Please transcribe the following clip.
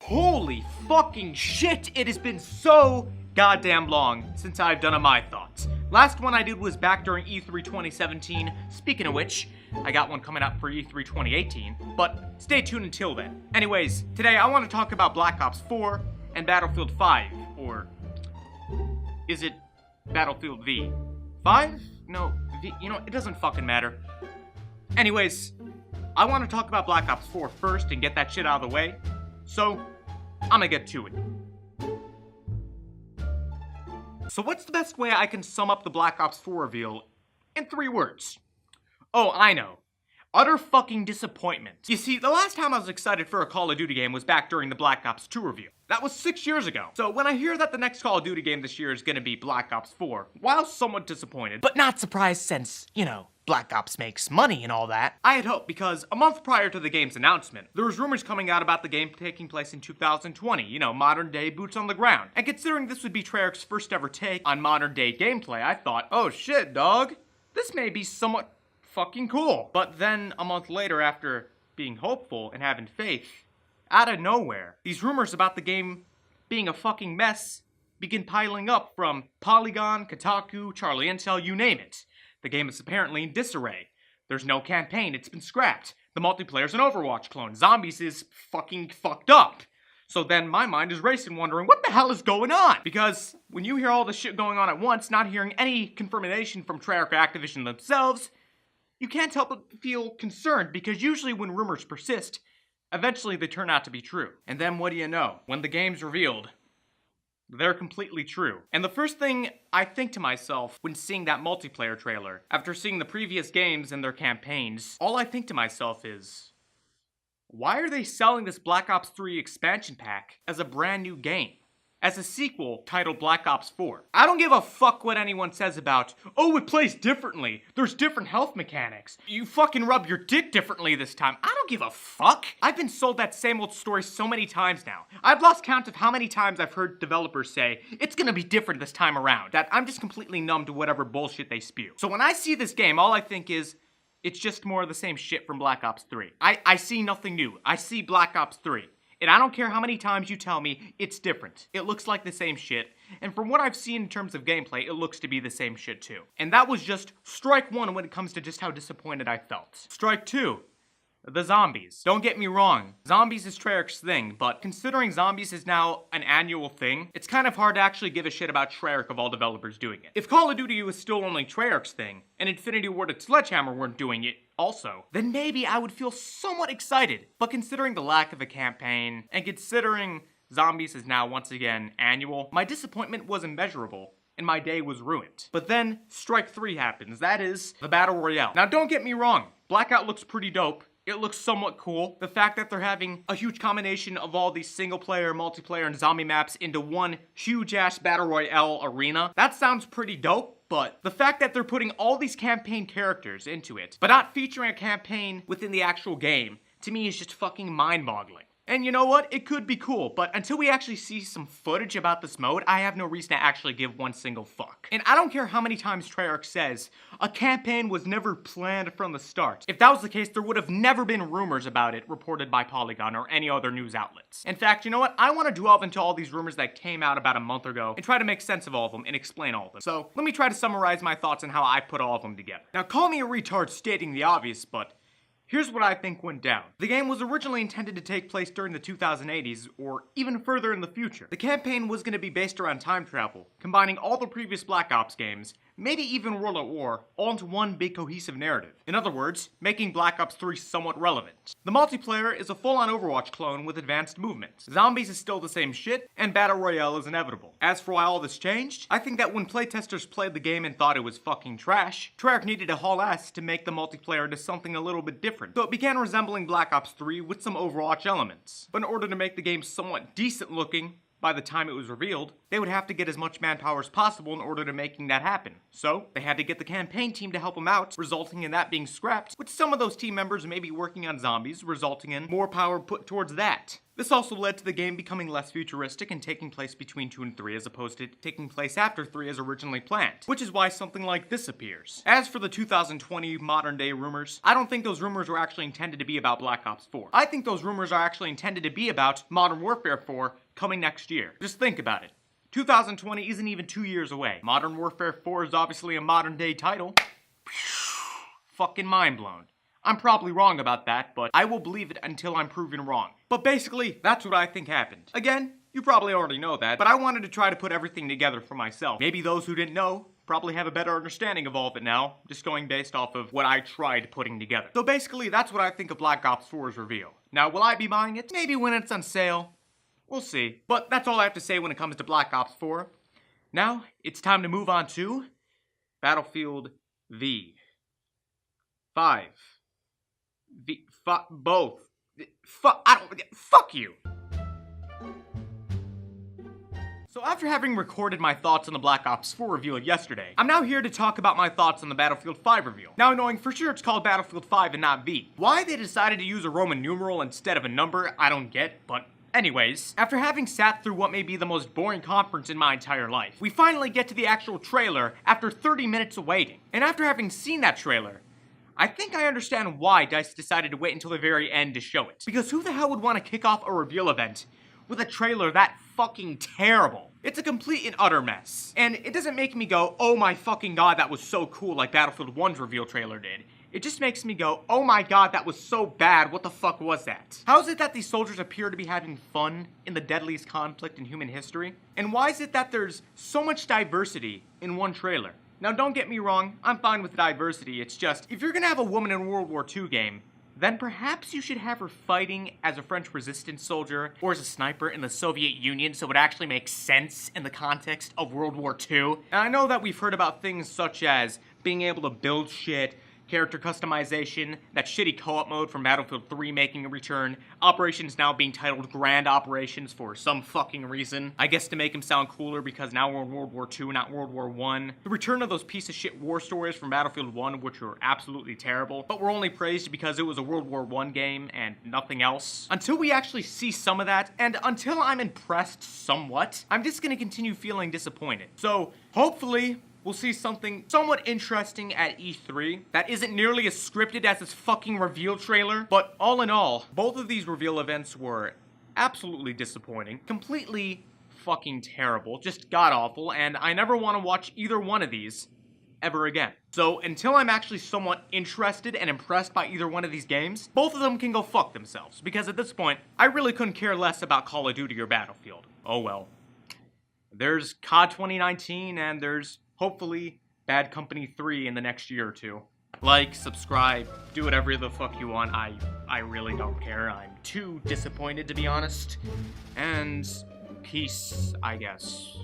Holy fucking shit, it has been so goddamn long since I've done a My Thoughts. Last one I did was back during E3 2017. Speaking of which, I got one coming up for E3 2018, but stay tuned until then. Anyways, today I want to talk about Black Ops 4 and Battlefield 5, or is it Battlefield V? 5? No, V, it doesn't fucking matter. Anyways, I want to talk about Black Ops 4 first and get that shit out of the way, so I'm gonna get to it. So what's the best way I can sum up the Black Ops 4 reveal in 3 words? Oh, I know. Utter fucking disappointment. You see, the last time I was excited for a Call of Duty game was back during the Black Ops 2 reveal. That was 6 years ago. So when I hear that the next Call of Duty game this year is gonna be Black Ops 4, while somewhat disappointed, but not surprised since, Black Ops makes money and all that, I had hoped because a month prior to the game's announcement, there was rumors coming out about the game taking place in 2020, modern day boots on the ground. And considering this would be Treyarch's first ever take on modern day gameplay, I thought, oh shit, dog, this may be somewhat fucking cool. But then a month later, after being hopeful and having faith, out of nowhere, these rumors about the game being a fucking mess begin piling up from Polygon, Kotaku, Charlie Intel, you name it. The game is apparently in disarray. There's no campaign, it's been scrapped. The multiplayer's an Overwatch clone. Zombies is fucking fucked up. So then my mind is racing wondering, what the hell is going on? Because when you hear all this shit going on at once, not hearing any confirmation from Treyarch or Activision themselves, you can't help but feel concerned, because usually when rumors persist, eventually they turn out to be true. And then what do you know? When the game's revealed, they're completely true. And the first thing I think to myself when seeing that multiplayer trailer, after seeing the previous games and their campaigns, all I think to myself is, why are they selling this Black Ops 3 expansion pack as a brand new game? As a sequel titled Black Ops 4. I don't give a fuck what anyone says about, oh, it plays differently, there's different health mechanics, you fucking rub your dick differently this time. I don't give a fuck. I've been sold that same old story so many times now. I've lost count of how many times I've heard developers say, it's gonna be different this time around, that I'm just completely numb to whatever bullshit they spew. So when I see this game, all I think is, it's just more of the same shit from Black Ops 3. I see nothing new. I see Black Ops 3. And I don't care how many times you tell me it's different. It looks like the same shit. And from what I've seen in terms of gameplay, it looks to be the same shit too. And that was just strike one when it comes to just how disappointed I felt. Strike two. The zombies. Don't get me wrong, zombies is Treyarch's thing, but considering zombies is now an annual thing, it's kind of hard to actually give a shit about Treyarch of all developers doing it. If Call of Duty was still only Treyarch's thing, and Infinity Ward and Sledgehammer weren't doing it also, then maybe I would feel somewhat excited. But considering the lack of a campaign, and considering zombies is now once again annual, my disappointment was immeasurable, and my day was ruined. But then, strike 3 happens, that is, the Battle Royale. Now don't get me wrong, Blackout looks pretty dope. It looks somewhat cool. The fact that they're having a huge combination of all these single player, multiplayer, and zombie maps into one huge ass Battle Royale arena, that sounds pretty dope, but the fact that they're putting all these campaign characters into it, but not featuring a campaign within the actual game, to me is just fucking mind-boggling. And you know what? It could be cool, but until we actually see some footage about this mode, I have no reason to actually give one single fuck. And I don't care how many times Treyarch says, a campaign was never planned from the start. If that was the case, there would have never been rumors about it reported by Polygon or any other news outlets. In fact, you know what? I want to delve into all these rumors that came out about a month ago and try to make sense of all of them and explain all of them. So, let me try to summarize my thoughts on how I put all of them together. Now, call me a retard stating the obvious, but here's what I think went down. The game was originally intended to take place during the 2080s, or even further in the future. The campaign was going to be based around time travel, combining all the previous Black Ops games, maybe even World at War, all into one big cohesive narrative. In other words, making Black Ops 3 somewhat relevant. The multiplayer is a full-on Overwatch clone with advanced movement. Zombies is still the same shit, and Battle Royale is inevitable. As for why all this changed, I think that when playtesters played the game and thought it was fucking trash, Treyarch needed to haul ass to make the multiplayer into something a little bit different. So it began resembling Black Ops 3 with some Overwatch elements. But in order to make the game somewhat decent looking, by the time it was revealed, they would have to get as much manpower as possible in order to making that happen. So, they had to get the campaign team to help them out, resulting in that being scrapped, with some of those team members maybe working on zombies, resulting in more power put towards that. This also led to the game becoming less futuristic and taking place between 2 and 3 as opposed to taking place after 3 as originally planned, which is why something like this appears. As for the 2020 modern day rumors, I don't think those rumors were actually intended to be about Black Ops 4. I think those rumors are actually intended to be about Modern Warfare 4 coming next year. Just think about it. 2020 isn't even 2 years away. Modern Warfare 4 is obviously a modern day title. Fucking mind blown. I'm probably wrong about that, but I will believe it until I'm proven wrong. But basically, that's what I think happened. Again, you probably already know that, but I wanted to try to put everything together for myself. Maybe those who didn't know probably have a better understanding of all of it now, just going based off of what I tried putting together. So basically, that's what I think of Black Ops 4's reveal. Now, will I be buying it? Maybe when it's on sale. We'll see. But that's all I have to say when it comes to Black Ops 4. Now, it's time to move on to Battlefield V. 5. Both. Fuck you. So after having recorded my thoughts on the Black Ops 4 reveal yesterday, I'm now here to talk about my thoughts on the Battlefield 5 reveal. Now knowing for sure it's called Battlefield 5 and not V. Why they decided to use a Roman numeral instead of a number, I don't get, but anyways, after having sat through what may be the most boring conference in my entire life, we finally get to the actual trailer after 30 minutes of waiting. And after having seen that trailer, I think I understand why DICE decided to wait until the very end to show it. Because who the hell would want to kick off a reveal event with a trailer that fucking terrible? It's a complete and utter mess. And it doesn't make me go, oh my fucking god, that was so cool like Battlefield 1's reveal trailer did. It just makes me go, oh my god, that was so bad, what the fuck was that? How is it that these soldiers appear to be having fun in the deadliest conflict in human history? And why is it that there's so much diversity in one trailer? Now don't get me wrong, I'm fine with diversity, it's just, if you're gonna have a woman in a World War II game, then perhaps you should have her fighting as a French resistance soldier or as a sniper in the Soviet Union so it actually makes sense in the context of World War II. And I know that we've heard about things such as being able to build shit, character customization, that shitty co-op mode from Battlefield 3 making a return, operations now being titled Grand Operations for some fucking reason. I guess to make them sound cooler because now we're in World War II, not World War I. The return of those piece of shit war stories from Battlefield 1, which were absolutely terrible, but were only praised because it was a World War I game and nothing else. Until we actually see some of that, and until I'm impressed somewhat, I'm just gonna continue feeling disappointed. So, hopefully, we'll see something somewhat interesting at E3 that isn't nearly as scripted as this fucking reveal trailer. But all in all, both of these reveal events were absolutely disappointing, completely fucking terrible, just god-awful, and I never want to watch either one of these ever again. So until I'm actually somewhat interested and impressed by either one of these games, both of them can go fuck themselves, because at this point, I really couldn't care less about Call of Duty or Battlefield. Oh well. There's COD 2019 and there's hopefully Bad Company 3 in the next year or two. Like, subscribe, do whatever the fuck you want. I really don't care. I'm too disappointed, to be honest. And peace, I guess.